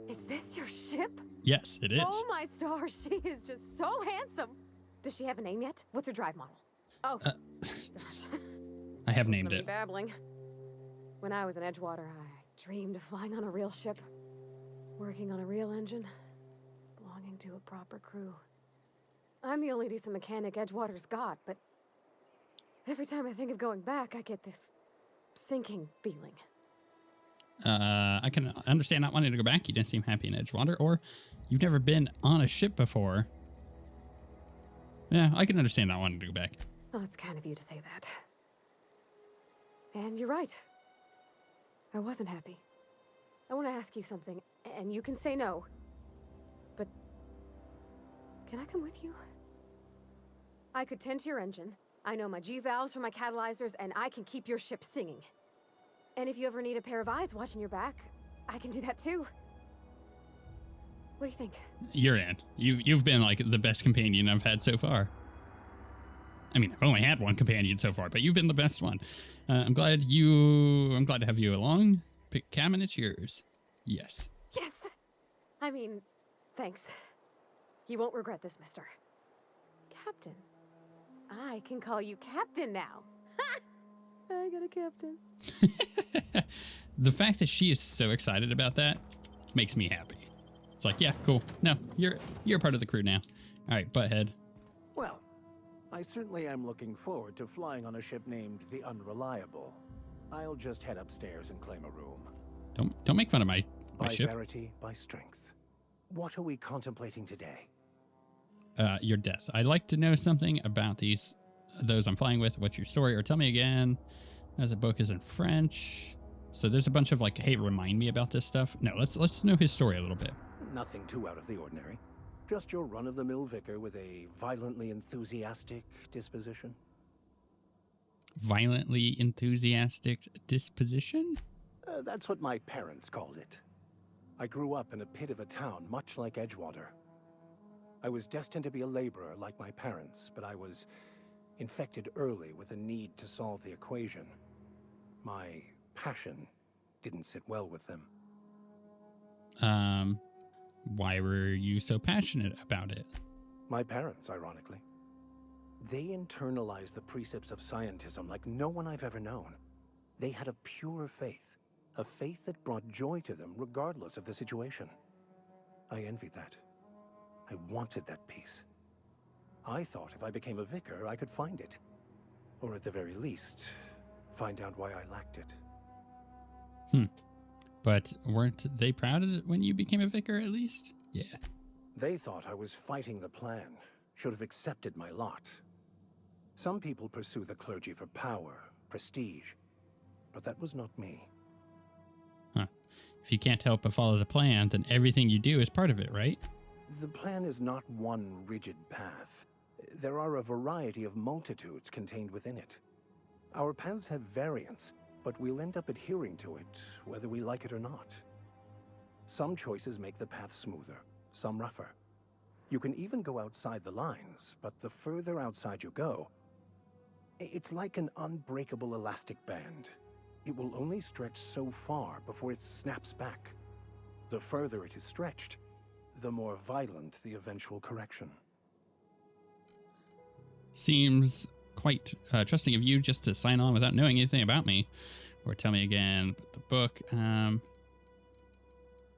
Is this your ship? Yes, it is. Oh my stars, she is just so handsome. Does she have a name yet? What's her drive model? Oh, gosh. I have Listen named to me it. babbling. When I was in Edgewater, I dreamed of flying on a real ship, working on a real engine, belonging to a proper crew. I'm the only decent mechanic Edgewater's got, but every time I think of going back, I get this sinking feeling. I can understand not wanting to go back. You didn't seem happy in Edgewater, or you've never been on a ship before. Yeah, I can understand not wanting to go back. Well, it's kind of you to say that. And you're right. I wasn't happy. I want to ask you something, and you can say no. But can I come with you? I could tend to your engine. I know my G-valves for my catalyzers, and I can keep your ship singing. And if you ever need a pair of eyes watching your back, I can do that too. What do you think? You're in. You've been like the best companion I've had so far. I mean, I've only had one companion so far, but you've been the best one. I'm glad to have you along. Pick Cam and it's yours. Yes. Yes! I mean, thanks. You won't regret this, mister. Captain. I can call you Captain now. Ha! I got a captain. The fact that she is so excited about that makes me happy. It's like, yeah, cool. No, you're part of the crew now. All right, butthead. Well, I certainly am looking forward to flying on a ship named the Unreliable. I'll just head upstairs and claim a room. Don't make fun of my ship. By verity, by strength. What are we contemplating today? Your death. I'd like to know something about those I'm flying with. What's your story? Or tell me again. As the book is in French. So there's a bunch of like, hey, remind me about this stuff. No, let's know his story a little bit. Nothing too out of the ordinary. Just your run-of-the-mill vicar with a violently enthusiastic disposition. Violently enthusiastic disposition? That's what my parents called it. I grew up in a pit of a town much like Edgewater. I was destined to be a laborer like my parents, but I was infected early with a need to solve the equation. My passion didn't sit well with them. Why were you so passionate about it? My parents, ironically. They internalized the precepts of scientism like no one I've ever known. They had a pure faith, a faith that brought joy to them regardless of the situation. I envied that. I wanted that peace. I thought if I became a vicar, I could find it. Or at the very least, find out why I lacked it. But weren't they proud of it when you became a vicar at least? Yeah. They thought I was fighting the plan, should have accepted my lot. Some people pursue the clergy for power, prestige, but that was not me. Huh. If you can't help but follow the plan, then everything you do is part of it, right? The plan is not one rigid path. There are a variety of multitudes contained within it. Our paths have variance, but we'll end up adhering to it, whether we like it or not. Some choices make the path smoother, some rougher. You can even go outside the lines, but the further outside you go, it's like an unbreakable elastic band. It will only stretch so far before it snaps back. The further it is stretched, the more violent the eventual correction. Seems quite trusting of you just to sign on without knowing anything about me, or tell me again about the book.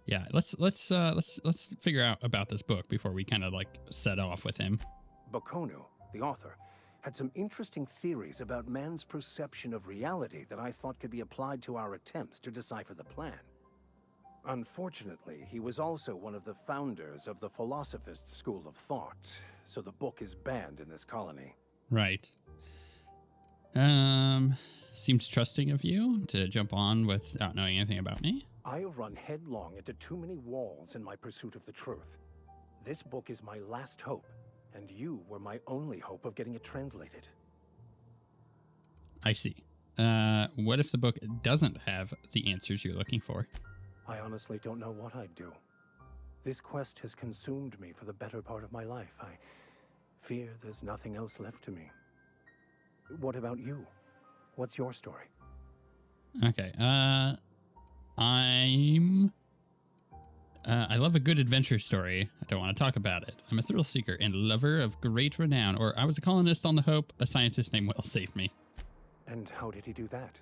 Yeah, let's figure out about this book before we kind of like set off with him. Bokonu, the author, had some interesting theories about man's perception of reality that I thought could be applied to our attempts to decipher the plan. Unfortunately, he was also one of the founders of the Philosophist school of thought, so the book is banned in this colony. Right. Seems trusting of you to jump on without knowing anything about me. I have run headlong into too many walls in my pursuit of the truth. This book is my last hope, and you were my only hope of getting it translated. I see. What if the book doesn't have the answers you're looking for? I honestly don't know what I'd do. This quest has consumed me for the better part of my life. I fear there's nothing else left to me. What about you? What's your story? Okay. I love a good adventure story. I don't want to talk about it. I'm a thrill seeker and lover of great renown. Or I was a colonist on the Hope. A scientist named Will saved me. And how did he do that?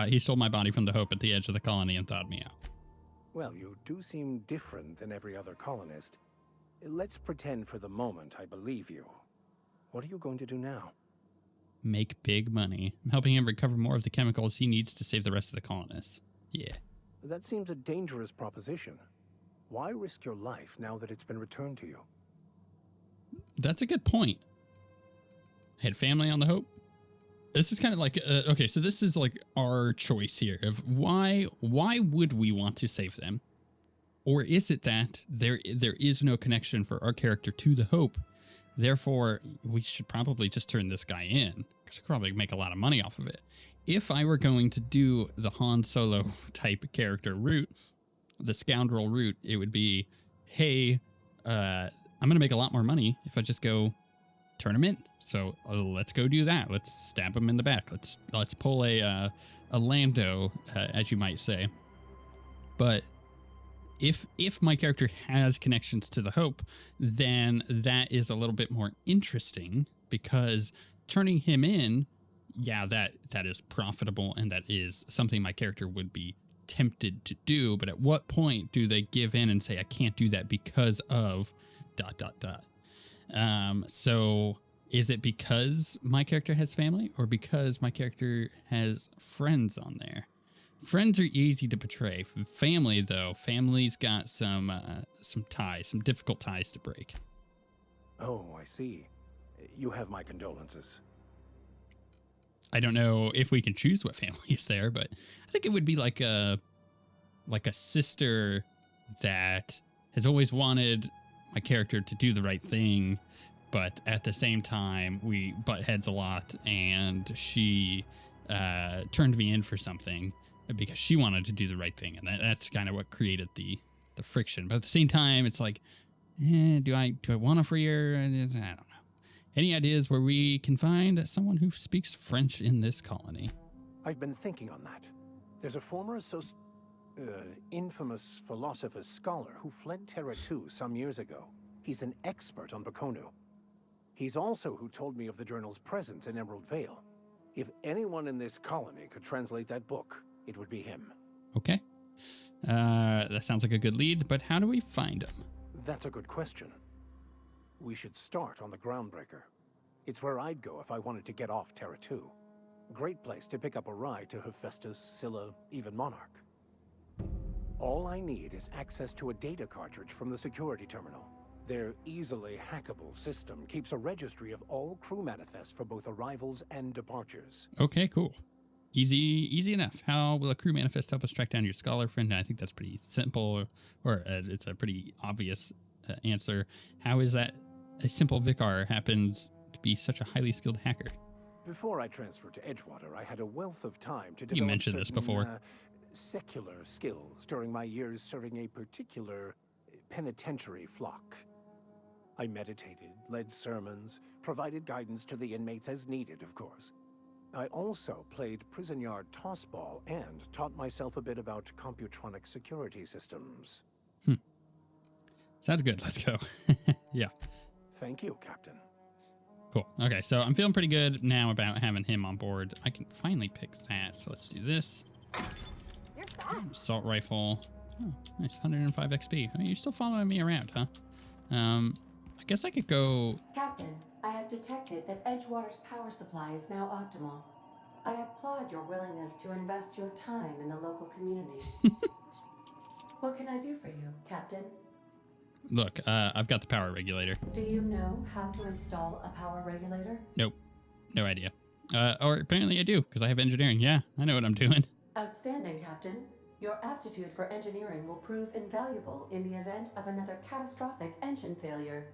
He stole my body from the Hope at the edge of the colony and thawed me out. Well, you do seem different than every other colonist. Let's pretend for the moment I believe you. What are you going to do now? Make big money. I'm helping him recover more of the chemicals he needs to save the rest of the colonists. Yeah. That seems a dangerous proposition. Why risk your life now that it's been returned to you? That's a good point. I had family on the Hope. This is kind of like, okay, so this is like our choice here of why would we want to save them? Or is it that there is no connection for our character to the Hope? Therefore, we should probably just turn this guy in because we could probably make a lot of money off of it. If I were going to do the Han Solo type character route, the scoundrel route, it would be, hey, I'm going to make a lot more money if I just go turn him in. So let's go do that. Let's stab him in the back. Let's pull a Lando, as you might say. But if my character has connections to the Hope, then that is a little bit more interesting because turning him in, yeah, that is profitable and that is something my character would be tempted to do. But at what point do they give in and say, I can't do that because of ... So is it because my character has family or because my character has friends on there? Friends are easy to betray. Family, though, family's got some ties, some difficult ties to break. Oh, I see. You have my condolences. I don't know if we can choose what family is there, but I think it would be like a sister that has always wanted my character to do the right thing, but at the same time we butt heads a lot, and she turned me in for something because she wanted to do the right thing, and that's kind of what created the friction. But at the same time, it's like, do I want to free her? I don't know. Any ideas where we can find someone who speaks French in this colony? I've been thinking on that. There's a former infamous philosopher scholar who fled Terra 2 some years ago. He's an expert on Bakonu. He's also who told me of the journal's presence in Emerald Vale. If anyone in this colony could translate that book, it would be him. Okay. That sounds like a good lead, but how do we find him? That's a good question. We should start on the Groundbreaker. It's where I'd go if I wanted to get off Terra 2. Great place to pick up a ride to Hephaestus, Scylla, even Monarch. All I need is access to a data cartridge from the security terminal. Their easily hackable system keeps a registry of all crew manifests for both arrivals and departures. Okay, cool. Easy enough. How will a crew manifest help us track down your scholar friend? I think that's pretty simple, or it's a pretty obvious answer. How is that a simple vicar happens to be such a highly skilled hacker? Before I transferred to Edgewater, I had a wealth of time to develop You mentioned this before. Secular skills during my years serving a particular penitentiary flock. I meditated, led sermons, provided guidance to the inmates as needed, of course. I also played prison yard tossball and taught myself a bit about computronic security systems. Sounds good. Let's go. Yeah. Thank you, Captain. Cool. Okay, so I'm feeling pretty good now about having him on board. I can finally pick that, so let's do this. Assault rifle. Oh, nice, 105 XP. I mean, you're still following me around, huh? I guess I could go... Captain, I have detected that Edgewater's power supply is now optimal. I applaud your willingness to invest your time in the local community. What can I do for you, Captain? Look, I've got the power regulator. Do you know how to install a power regulator? Nope. No idea. Or apparently I do, because I have engineering. Yeah, I know what I'm doing. Outstanding, Captain. Your aptitude for engineering will prove invaluable in the event of another catastrophic engine failure.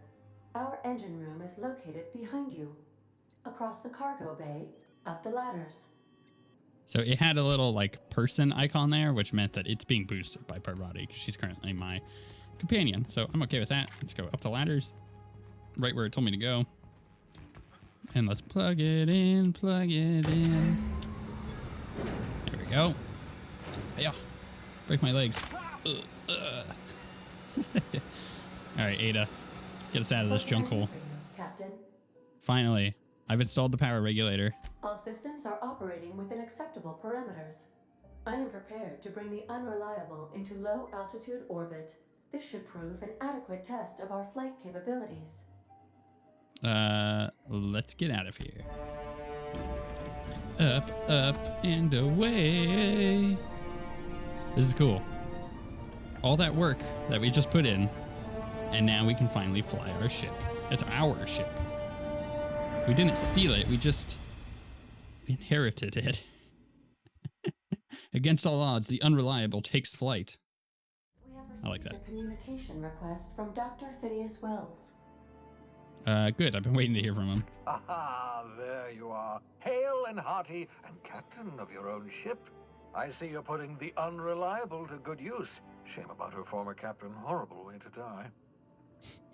Our engine room is located behind you. Across the cargo bay, up the ladders. So it had a little, like, person icon there, which meant that it's being boosted by Parvati, because she's currently my companion. So I'm okay with that. Let's go up the ladders, right where it told me to go. And let's plug it in, go. Yeah. Break my legs. Alright, Ada. Get us out of this junk hole. Captain. Finally. I've installed the power regulator. All systems are operating within acceptable parameters. I am prepared to bring the Unreliable into low-altitude orbit. This should prove an adequate test of our flight capabilities. Let's get out of here. Up, up, and away. This is cool. All that work that we just put in, and now we can finally fly our ship. It's our ship. We didn't steal it, we just inherited it. Against all odds, the Unreliable takes flight. We have I like received that. a communication request from Dr. Phineas Wells. Good. I've been waiting to hear from him. Aha, there you are. Hale and hearty, and captain of your own ship. I see you're putting the Unreliable to good use. Shame about her former captain. Horrible way to die.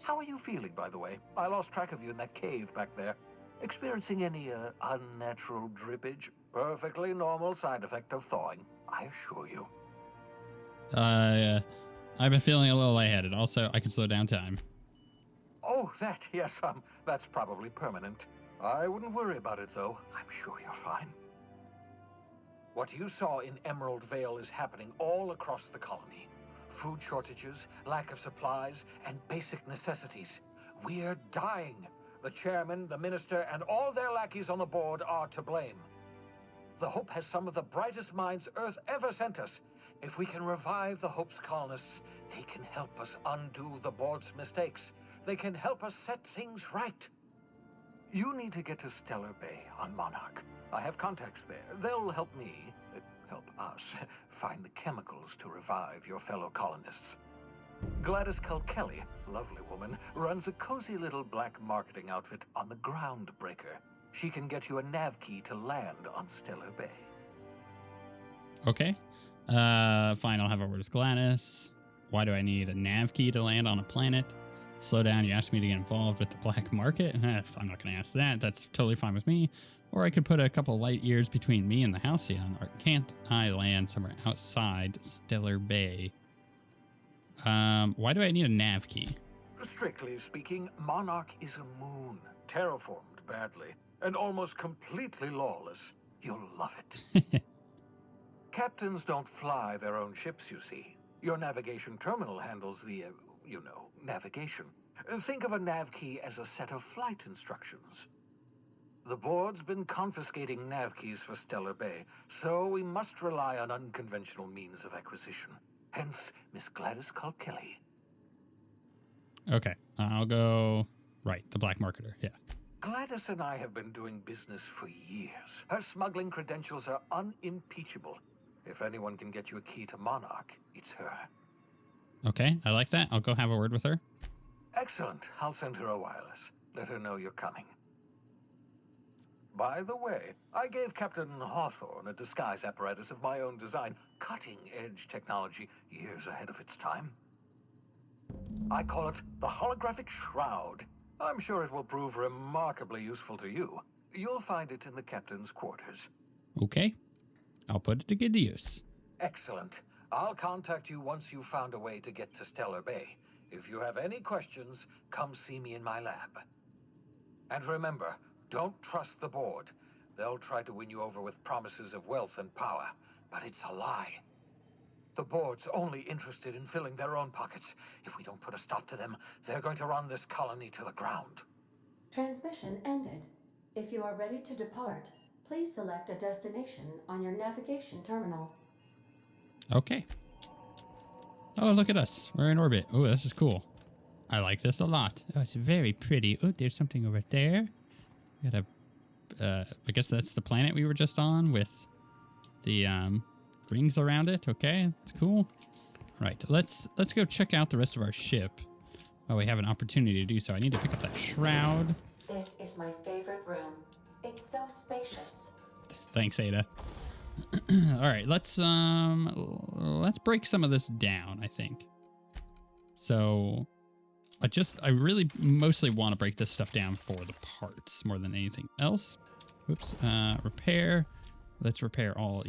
How are you feeling, by the way? I lost track of you in that cave back there. Experiencing any, unnatural drippage? Perfectly normal side effect of thawing, I assure you. I've been feeling a little lightheaded. Also, I can slow down time. Oh, that, yes, that's probably permanent. I wouldn't worry about it, though. I'm sure you're fine. What you saw in Emerald Vale is happening all across the colony. Food shortages, lack of supplies, and basic necessities. We're dying. The chairman, the minister, and all their lackeys on the board are to blame. The Hope has some of the brightest minds Earth ever sent us. If we can revive the Hope's colonists, they can help us undo the board's mistakes. They can help us set things right. You need to get to Stellar Bay on Monarch. I have contacts there. They'll help me, help us, find the chemicals to revive your fellow colonists. Gladys Kelly, lovely woman, runs a cozy little black marketing outfit on the Groundbreaker. She can get you a nav key to land on Stellar Bay. Okay. Fine, I'll have a word with Gladys. Why do I need a nav key to land on a planet? Slow down, you asked me to get involved with the black market? I'm not going to ask that. That's totally fine with me. Or I could put a couple light years between me and the Halcyon. Or can't I land somewhere outside Stellar Bay? Why do I need a nav key? Strictly speaking, Monarch is a moon, terraformed badly, and almost completely lawless. You'll love it. Captains don't fly their own ships, you see. Your navigation terminal handles the, navigation. Think of a nav key as a set of flight instructions. The board's been confiscating nav keys for Stellar Bay, so we must rely on unconventional means of acquisition. Hence, Miss Gladys Kelly. Okay, I'll go right, the black marketer, yeah. Gladys and I have been doing business for years. Her smuggling credentials are unimpeachable. If anyone can get you a key to Monarch, it's her. Okay, I like that. I'll go have a word with her. Excellent. I'll send her a wireless. Let her know you're coming. By the way, I gave Captain Hawthorne a disguise apparatus of my own design, cutting-edge technology, years ahead of its time. I call it the Holographic Shroud. I'm sure it will prove remarkably useful to you. You'll find it in the captain's quarters. Okay, I'll put it to good use. Excellent. I'll contact you once you've found a way to get to Stellar Bay. If you have any questions, come see me in my lab. And remember, don't trust the board. They'll try to win you over with promises of wealth and power, but it's a lie. The board's only interested in filling their own pockets. If we don't put a stop to them, they're going to run this colony to the ground. Transmission ended. If you are ready to depart, please select a destination on your navigation terminal. Okay. Oh, look at us. We're in orbit. Oh, this is cool. I like this a lot. Oh, it's very pretty. Oh, there's something over there. We got I guess that's the planet we were just on with the rings around it. Okay, it's cool. Right, let's go check out the rest of our ship. Oh, we have an opportunity to do so. I need to pick up that shroud. This is my favorite room. It's so spacious. Thanks, Ada. All right, let's break some of this down, I think. So I really mostly want to break this stuff down for the parts more than anything else. Whoops. Repair. Let's repair all,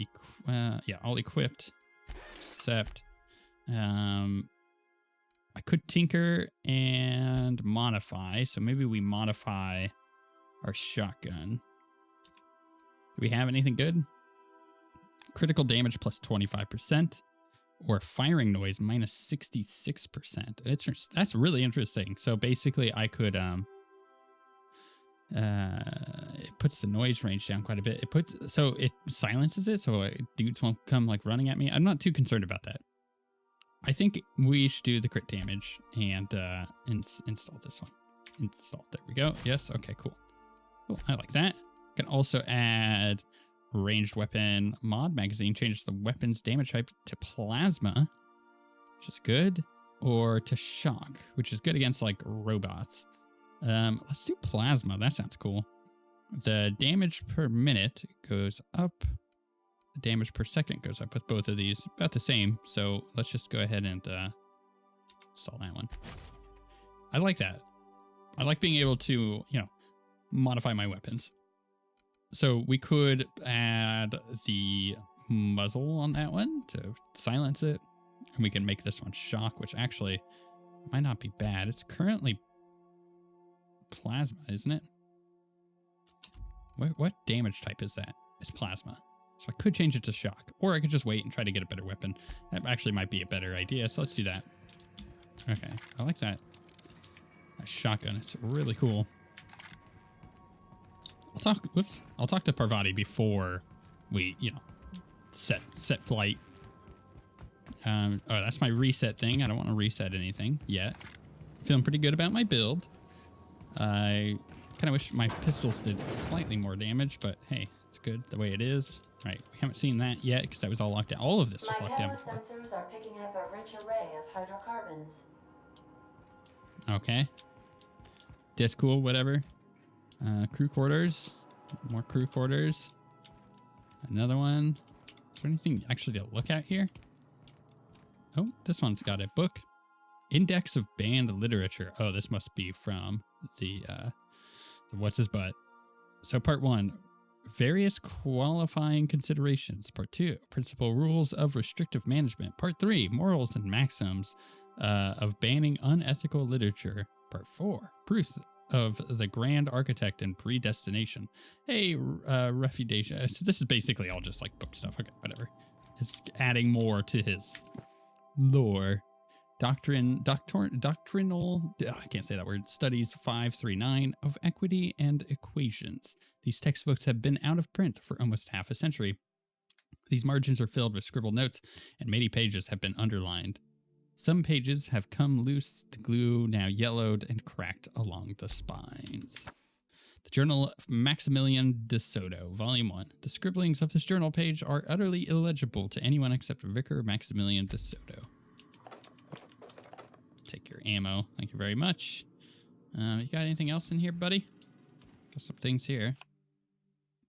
all equipped, except, I could tinker and modify. So maybe we modify our shotgun. Do we have anything good? Critical damage plus 25%. Or firing noise minus 66%. That's really interesting. So basically I could, it puts the noise range down quite a bit. So it silences it so dudes won't come like running at me. I'm not too concerned about that. I think we should do the crit damage and install this one. Install. There we go. Yes. Okay, cool. Cool. I like that. Can also add ranged weapon mod. Magazine changes the weapon's damage type to plasma, which is good, or to shock, which is good against like robots. Let's do plasma. That sounds cool. The damage per minute goes up. The damage per second goes up with both of these. About the same. So let's just go ahead and install that one. I like that. I like being able to, modify my weapons. So we could add the muzzle on that one to silence it. And we can make this one shock, which actually might not be bad. It's currently plasma, isn't it? What damage type is that? It's plasma. So I could change it to shock. Or I could just wait and try to get a better weapon. That actually might be a better idea. So let's do that. Okay. I like that. That shotgun. It's really cool. I'll talk to Parvati before we, set flight. Oh, that's my reset thing. I don't want to reset anything yet. Feeling pretty good about my build. I kind of wish my pistols did slightly more damage, but hey, it's good the way it is. All right, we haven't seen that yet because that was all locked down. All of this was locked down before. Sensors are picking up a rich array of hydrocarbons. Okay. That's cool, whatever. Crew quarters. More crew quarters. Another one. Is there anything actually to look at here? Oh, this one's got a book. Index of Banned Literature. Oh, this must be from the what's his butt. So part 1, various qualifying considerations. Part 2, principal rules of restrictive management. Part 3, morals and maxims of banning unethical literature. Part 4, proofs of the grand architect and predestination. Hey, refutation. So this is basically all just like book stuff. Okay, whatever. It's adding more to his lore. Doctrinal, I can't say that word, studies 539 of equity and equations. These textbooks have been out of print for almost half a century. These margins are filled with scribbled notes, and many pages have been underlined. Some pages have come loose, the glue now yellowed and cracked along the spines. The Journal of Maximilian de Soto, Volume 1. The scribblings of this journal page are utterly illegible to anyone except Vicar Maximilian de Soto. Take your ammo. Thank you very much. You got anything else in here, buddy? Got some things here.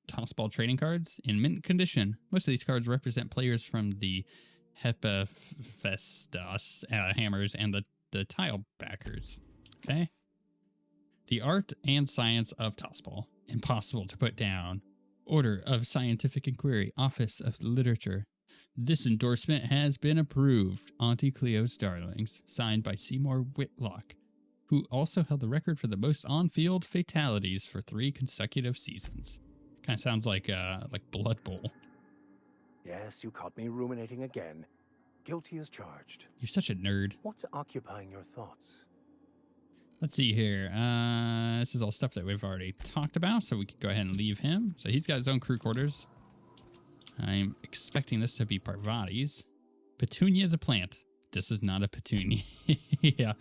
Tossball trading cards in mint condition. Most of these cards represent players from the Hephaestus hammers and the tile backers. Okay. The art and science of tossball. Impossible to put down. Order of Scientific Inquiry. Office of Literature. This endorsement has been approved. Auntie Cleo's Darlings. Signed by Seymour Whitlock, who also held the record for the most on-field fatalities for 3 consecutive seasons. Kind of sounds like Blood Bowl. Yes, you caught me ruminating again. Guilty as charged. You're such a nerd. What's occupying your thoughts? Let's see here. This is all stuff that we've already talked about, so we could go ahead and leave him. So he's got his own crew quarters. I'm expecting this to be Parvati's. Petunia is a plant. This is not a petunia. Yeah.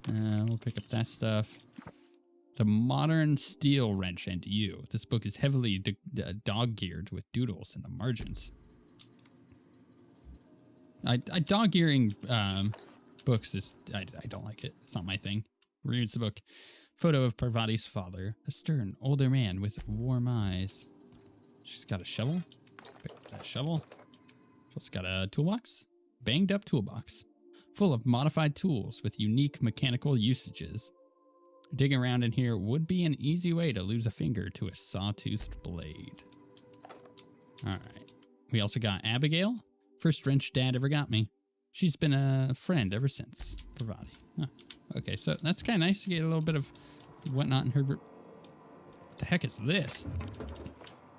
We'll pick up that stuff. The Modern Steel Wrench and You. This book is heavily dog-geared with doodles in the margins. Dog-gearing books is... I don't like it. It's not my thing. Reads the book. Photo of Parvati's father. A stern, older man with warm eyes. She's got a shovel. Pick up that shovel. She's got a toolbox. Banged up toolbox. Full of modified tools with unique mechanical usages. Digging around in here would be an easy way to lose a finger to a sawtoothed blade. All right. We also got Abigail. First wrench dad ever got me. She's been a friend ever since. Pravati. Huh. Okay, so that's kind of nice to get a little bit of whatnot in her group. What the heck is this?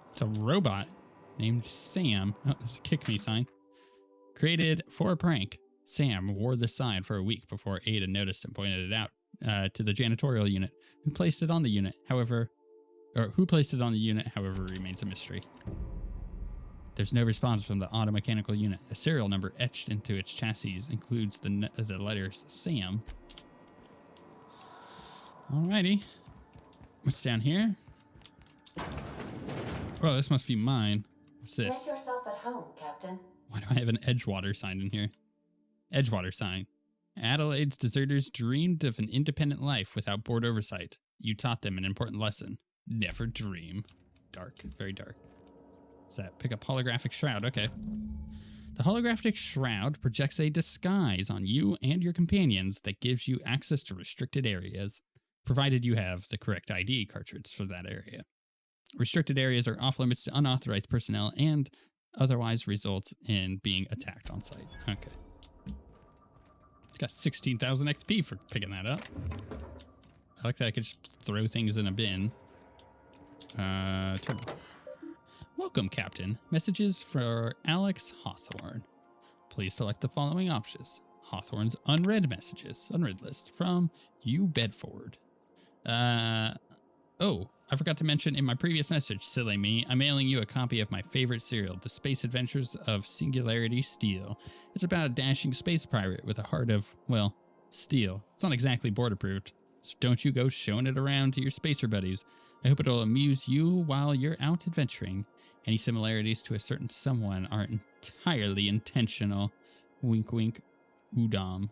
It's a robot named Sam. Oh, there's a kick me sign. Created for a prank. Sam wore the sign for a week before Ada noticed and pointed it out to the janitorial unit, who placed it on the unit, however, remains a mystery. There's no response from the automechanical unit. A serial number etched into its chassis includes the letters Sam. Alrighty. What's down here? Oh, this must be mine. What's this? Make yourself at home, Captain. Why do I have an Edgewater sign in here? Edgewater sign. Adelaide's deserters dreamed of an independent life without board oversight. You taught them an important lesson. Never dream. Dark. Very dark. What's that? Pick up holographic shroud. Okay. The holographic shroud projects a disguise on you and your companions that gives you access to restricted areas, provided you have the correct ID cartridge for that area. Restricted areas are off limits to unauthorized personnel and otherwise results in being attacked on site. Okay. Got 16,000 XP for picking that up. I like that I could just throw things in a bin. Welcome, Captain. Messages for Alex Hawthorne. Please select the following options. Hawthorne's unread messages. Unread list from U Bedford. Oh, I forgot to mention in my previous message, silly me, I'm mailing you a copy of my favorite serial, The Space Adventures of Singularity Steel. It's about a dashing space pirate with a heart of, well, steel. It's not exactly board approved, so don't you go showing it around to your spacer buddies. I hope it'll amuse you while you're out adventuring. Any similarities to a certain someone are entirely intentional. Wink, wink. Udom.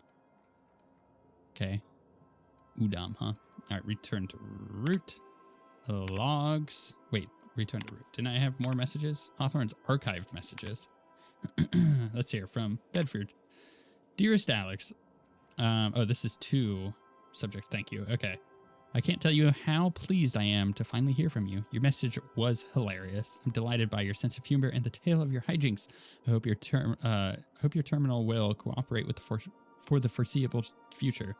Okay. Udom, huh? All right, return to root. Logs. Wait, return to root. Didn't I have more messages? Hawthorne's archived messages. Let's hear from Bedford. Dearest Alex. Oh, this is to subject. Thank you. Okay. I can't tell you how pleased I am to finally hear from you. Your message was hilarious. I'm delighted by your sense of humor and the tale of your hijinks. I hope your terminal will cooperate with for the foreseeable future.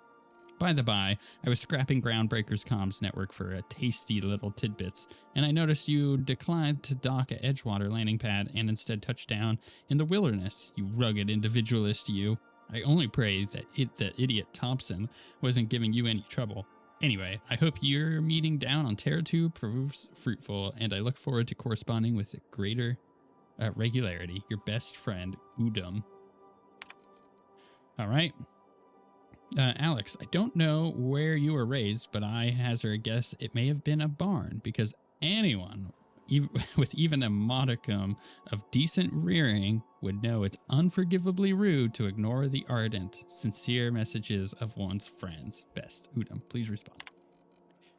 By the by, I was scrapping Groundbreaker's comms network for a tasty little tidbits, and I noticed you declined to dock at Edgewater landing pad and instead touched down in the wilderness. You rugged individualist, you. I only pray that the idiot Thompson wasn't giving you any trouble. Anyway, I hope your meeting down on Terra 2 proves fruitful, and I look forward to corresponding with greater regularity. Your best friend, Udom. All right. Alex, I don't know where you were raised, but I hazard a guess it may have been a barn, because anyone with even a modicum of decent rearing would know it's unforgivably rude to ignore the ardent, sincere messages of one's friends. Best, Udom, please respond.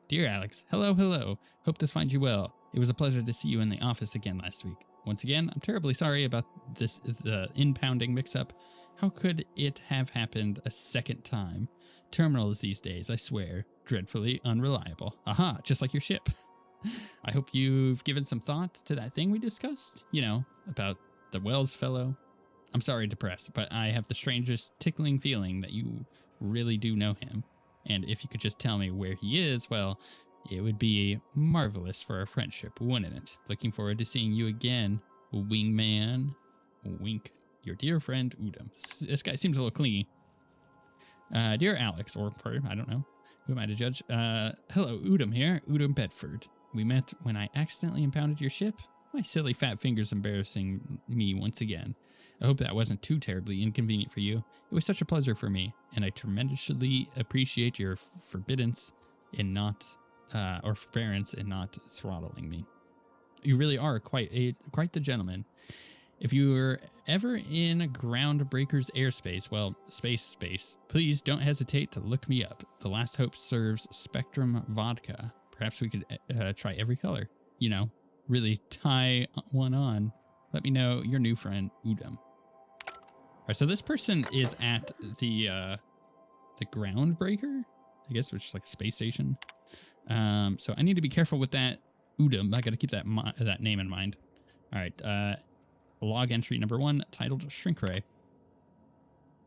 Dear Alex, hello, hello. Hope this finds you well. It was a pleasure to see you in the office again last week. Once again, I'm terribly sorry about the impounding mix-up. How could it have happened a second time? Terminals these days, I swear, dreadfully unreliable. Aha, just like your ship. I hope you've given some thought to that thing we discussed. You know, about the Wells fellow. I'm sorry to press, but I have the strangest tickling feeling that you really do know him. And if you could just tell me where he is, well, it would be marvelous for our friendship, wouldn't it? Looking forward to seeing you again, wingman. Wink. Your dear friend, Udom. This guy seems a little clingy. Dear Alex, or I don't know. Who am I to judge? Hello, Udom here. Udom Bedford. We met when I accidentally impounded your ship. My silly fat fingers embarrassing me once again. I hope that wasn't too terribly inconvenient for you. It was such a pleasure for me, and I tremendously appreciate your forbearance in not throttling me. You really are quite the gentleman. If you were ever in Groundbreaker's airspace, well, space, please don't hesitate to look me up. The Last Hope serves Spectrum vodka. Perhaps we could try every color. You know, really tie one on. Let me know your new friend, Udom. All right, so this person is at the Groundbreaker, I guess, which is like a space station. So I need to be careful with that Udom. I got to keep that name in mind. All right. Log entry number 1, titled Shrink Ray.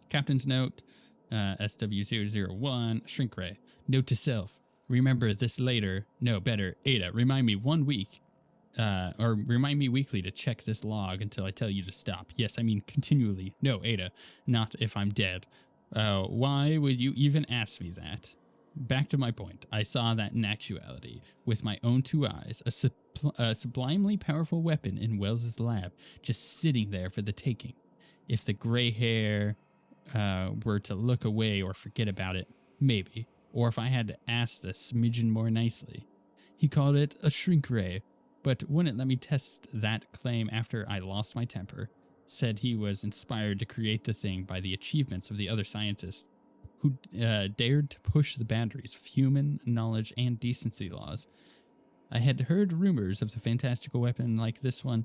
Captain's note, SW001, Shrink Ray. Note to self. Remember this later. No, better. Ada, remind me 1 week. Or remind me weekly to check this log until I tell you to stop. Yes, I mean continually. No, Ada, not if I'm dead. Why would you even ask me that? Back to my point. I saw that in actuality, with my own 2 eyes, a sublimely powerful weapon in Wells's lab, just sitting there for the taking. If the gray hair were to look away or forget about it, maybe. Or if I had to ask a smidgen more nicely. He called it a shrink ray, but wouldn't let me test that claim after I lost my temper. Said he was inspired to create the thing by the achievements of the other scientists who dared to push the boundaries of human knowledge and decency laws. I had heard rumors of the fantastical weapon like this one,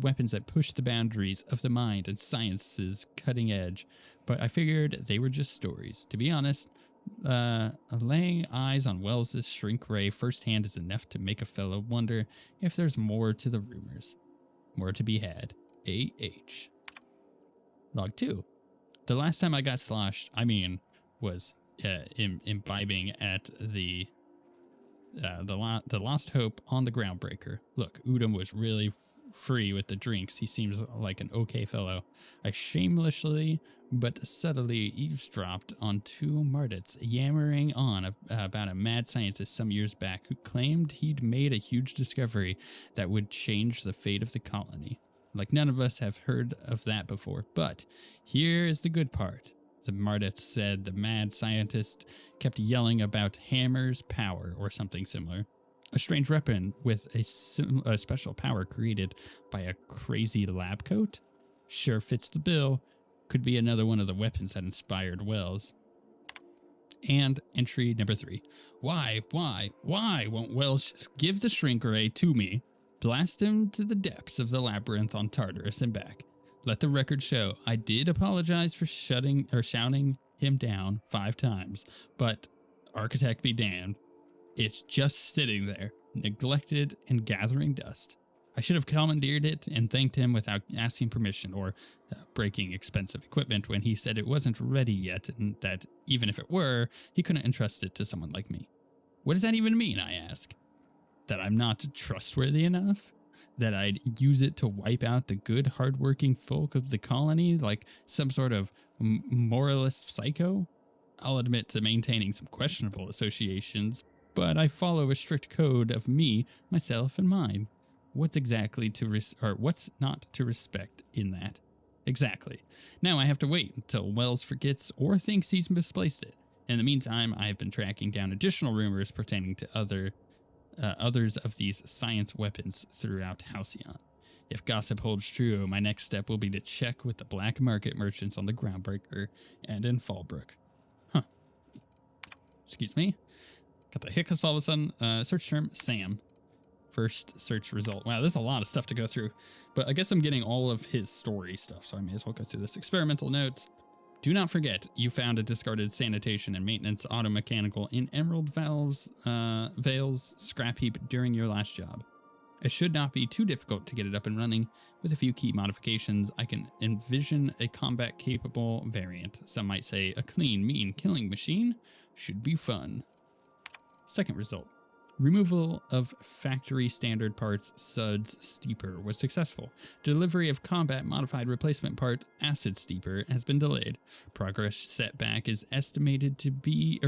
weapons that push the boundaries of the mind and science's cutting edge, but I figured they were just stories. To be honest, laying eyes on Wells's shrink ray firsthand is enough to make a fellow wonder if there's more to the rumors. More to be had. AH. Log 2. The last time I got sloshed, was imbibing at the Lost Hope on the Groundbreaker. Look, Udom was really free with the drinks. He seems like an okay fellow. I shamelessly but subtly eavesdropped on 2 Mardits yammering on about a mad scientist some years back who claimed he'd made a huge discovery that would change the fate of the colony. Like none of us have heard of that before, but here is the good part. The Mardit said the mad scientist kept yelling about Hammer's power or something similar. A strange weapon with a special power created by a crazy lab coat? Sure fits the bill. Could be another one of the weapons that inspired Wells. And entry number 3. Why won't Wells just give the shrink ray to me? Blast him to the depths of the labyrinth on Tartarus and back. Let the record show I did apologize for shouting him down 5 times, but architect be damned. It's just sitting there, neglected and gathering dust. I should have commandeered it and thanked him without asking permission or breaking expensive equipment when he said it wasn't ready yet and that even if it were, he couldn't entrust it to someone like me. What does that even mean, I ask? That I'm not trustworthy enough? That I'd use it to wipe out the good, hardworking folk of the colony like some sort of moralist psycho? I'll admit to maintaining some questionable associations, but I follow a strict code of me, myself, and mine. What's exactly what's not to respect in that? Exactly. Now I have to wait until Wells forgets or thinks he's misplaced it. In the meantime, I have been tracking down additional rumors pertaining to others of these science weapons throughout Halcyon. If gossip holds true, my next step will be to check with the black market merchants on the Groundbreaker and in Fallbrook. Excuse me. Got the hiccups all of a sudden. Search term, Sam. First search result. Wow, there's a lot of stuff to go through. But I guess I'm getting all of his story stuff, so I may as well go through this. Experimental notes. Do not forget, you found a discarded sanitation and maintenance auto-mechanical in Emerald Vale's scrap heap during your last job. It should not be too difficult to get it up and running. With a few key modifications, I can envision a combat-capable variant. Some might say a clean, mean killing machine. Should be fun. Second result. Removal of factory standard parts Suds Steeper was successful. Delivery of combat modified replacement part Acid Steeper has been delayed. Progress setback is estimated to be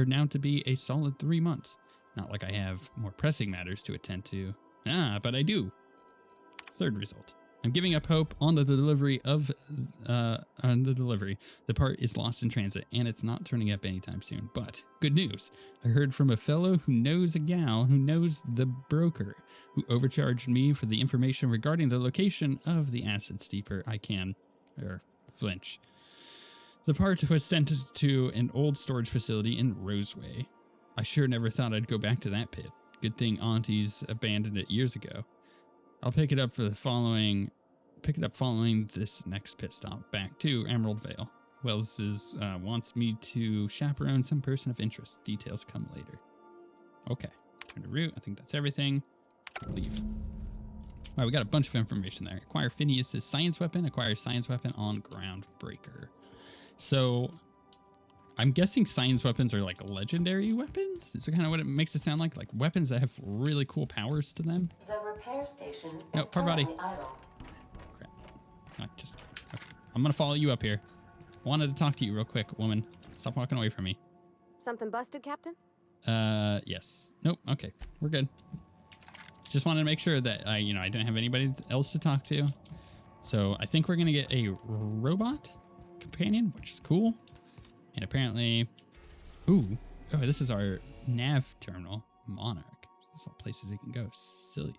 a solid 3 months. Not like I have more pressing matters to attend to. But I do. Third result. I'm giving up hope on the delivery The part is lost in transit, and it's not turning up anytime soon. But good news. I heard from a fellow who knows a gal who knows the broker, who overcharged me for the information regarding the location of the Acid Steeper. I can flinch. The part was sent to an old storage facility in Roseway. I sure never thought I'd go back to that pit. Good thing aunties abandoned it years ago. I'll pick it up following this next pit stop back to Emerald Vale. Wells wants me to chaperone some person of interest. Details come later. Okay, turn to route. I think that's everything. Leave. Wow, we got a bunch of information there. Acquire Phineas's science weapon. Acquire science weapon on Groundbreaker. So I'm guessing science weapons are like legendary weapons. Is kind of what it makes it sound like weapons that have really cool powers to them. The repair station No, is Parvati. currently idle. Crap. Okay. I'm gonna follow you up here. Wanted to talk to you real quick, woman. Stop walking away from me. Something busted, Captain? Yes. Nope. Okay, we're good. Just wanted to make sure that I didn't have anybody else to talk to. So I think we're gonna get a robot companion, which is cool. And apparently, this is our nav terminal, Monarch. There's all places we can go. Cilia,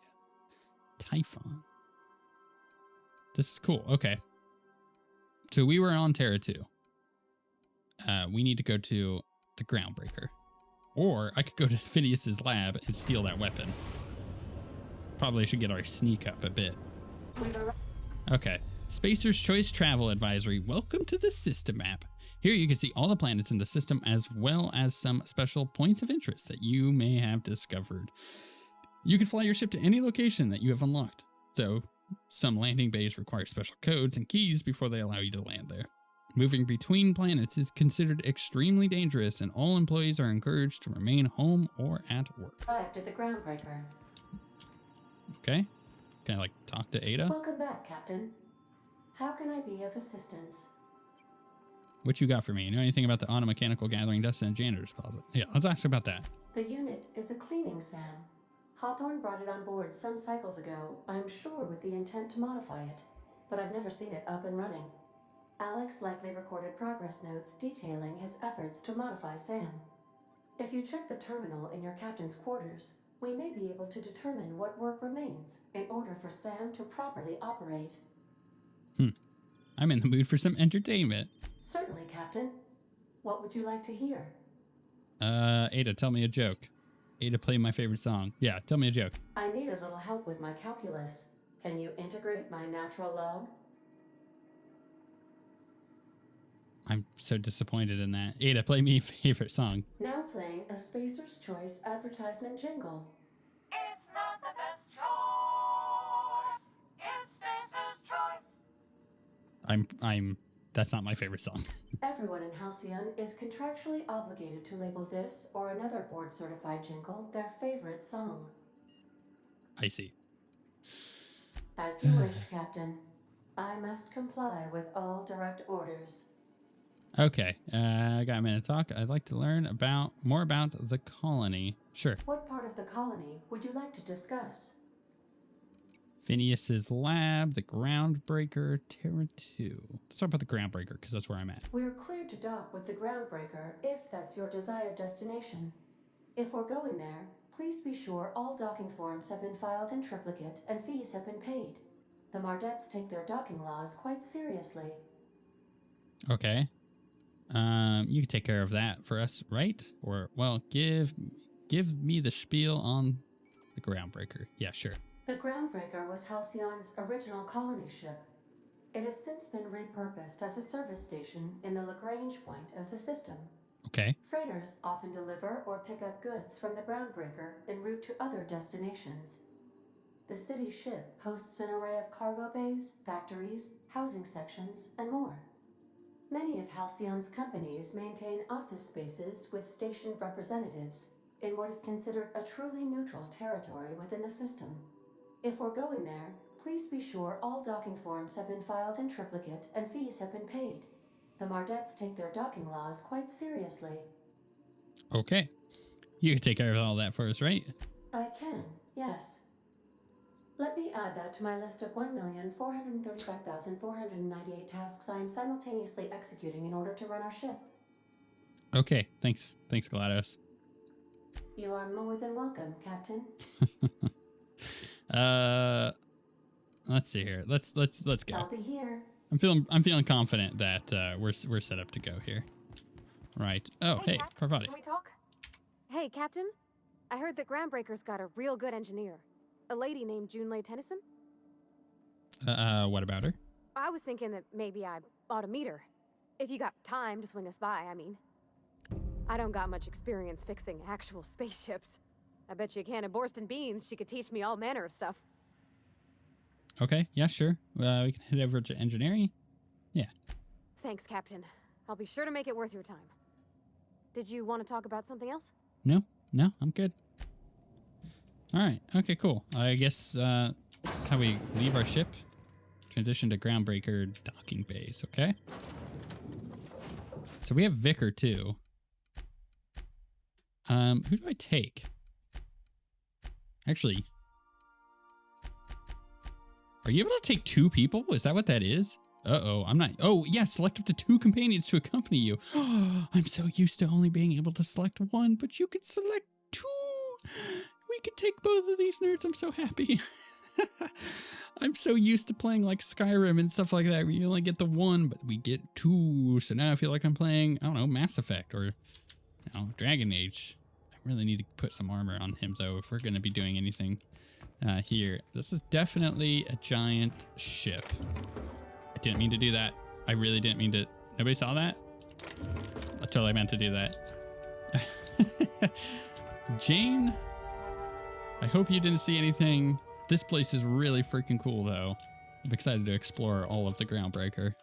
Typhon. This is cool. Okay. So we were on Terra 2. We need to go to the Groundbreaker. Or I could go to Phineas's lab and steal that weapon. Probably should get our sneak up a bit. Okay. Spacer's Choice Travel Advisory. Welcome to the system map. Here you can see all the planets in the system as well as some special points of interest that you may have discovered. You can fly your ship to any location that you have unlocked, though some landing bays require special codes and keys before they allow you to land there. Moving between planets is considered extremely dangerous, and all employees are encouraged to remain home or at work. Arrived at the Groundbreaker. Okay. Can I talk to Ada? Welcome back, Captain. How can I be of assistance? What you got for me? You know anything about the automechanical gathering dust in a janitor's closet? Yeah, let's ask about that. The unit is a cleaning SAM. Hawthorne brought it on board some cycles ago, I'm sure with the intent to modify it, but I've never seen it up and running. Alex likely recorded progress notes detailing his efforts to modify SAM. If you check the terminal in your captain's quarters, we may be able to determine what work remains in order for SAM to properly operate. I'm in the mood for some entertainment. Certainly, Captain. What would you like to hear? Ada, tell me a joke. Ada, play my favorite song. Yeah, tell me a joke. I need a little help with my calculus. Can you integrate my natural log? I'm so disappointed in that. Ada, play me a favorite song. Now playing a Spacer's Choice advertisement jingle. It's not the best choice. It's Spacer's choice. That's not my favorite song. Everyone in Halcyon is contractually obligated to label this or another board-certified jingle their favorite song. I see. As you wish, Captain. I must comply with all direct orders. Okay, I got a minute to talk. I'd like to learn more about the colony. Sure. What part of the colony would you like to discuss? Phineas's lab, the Groundbreaker, Terra 2. Let's talk about the Groundbreaker, because that's where I'm at. We're cleared to dock with the Groundbreaker if that's your desired destination. If we're going there, please be sure all docking forms have been filed in triplicate and fees have been paid. The Mardettes take their docking laws quite seriously. Okay. You can take care of that for us, right? Or, well, give me the spiel on the Groundbreaker. Yeah, sure. The Groundbreaker was Halcyon's original colony ship. It has since been repurposed as a service station in the Lagrange point of the system. Okay. Freighters often deliver or pick up goods from the Groundbreaker en route to other destinations. The city ship hosts an array of cargo bays, factories, housing sections, and more. Many of Halcyon's companies maintain office spaces with station representatives in what is considered a truly neutral territory within the system. If we're going there, please be sure all docking forms have been filed in triplicate and fees have been paid. The Mardettes take their docking laws quite seriously. Okay. You can take care of all that for us, right? I can, yes. Let me add that to my list of 1,435,498 tasks I am simultaneously executing in order to run our ship. Okay, thanks. Thanks, GLaDOS. You are more than welcome, Captain. Let's see here. Let's go. I'll be here. I'm feeling confident that we're set up to go here. Right. Oh, hey, Cap, Parvati. can we talk? Hey, Captain. I heard that Groundbreaker's got a real good engineer. A lady named Junlei Tennyson? What about her? I was thinking that maybe I ought to meet her. If you got time to swing us by, I mean. I don't got much experience fixing actual spaceships. I bet you a can of Borston beans she could teach me all manner of stuff. Okay, yeah, sure. We can head over to engineering. Yeah. Thanks, Captain. I'll be sure to make it worth your time. Did you want to talk about something else? No, I'm good. All right. Okay, cool. I guess this is how we leave our ship. Transition to groundbreaker docking base. Okay. So we have Vicar too. Who do I take? Actually, are you able to take 2 people? Is that what that is? Uh-oh, I'm not. Oh, yeah, select up to 2 companions to accompany you. I'm so used to only being able to select 1, but you can select 2. We can take both of these nerds. I'm so happy. I'm so used to playing like Skyrim and stuff like that where you only get the 1, but we get 2. So now I feel like I'm playing, I don't know, Mass Effect or, Dragon Age. I really need to put some armor on him, though, if we're going to be doing anything here. This is definitely a giant ship. I didn't mean to do that. I really didn't mean to. Nobody saw that? I totally meant to do that. Jane, I hope you didn't see anything. This place is really freaking cool, though. I'm excited to explore all of the Groundbreaker.